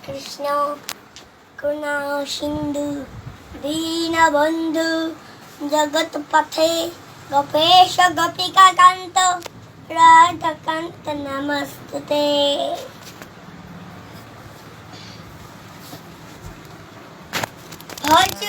কৃষ্ণ করুণা সিন্ধু দীনবন্ধু জগৎপথে গোপেশ গোপিকা কান্ত রাধাকান্ত নমস্তুতে। ভজ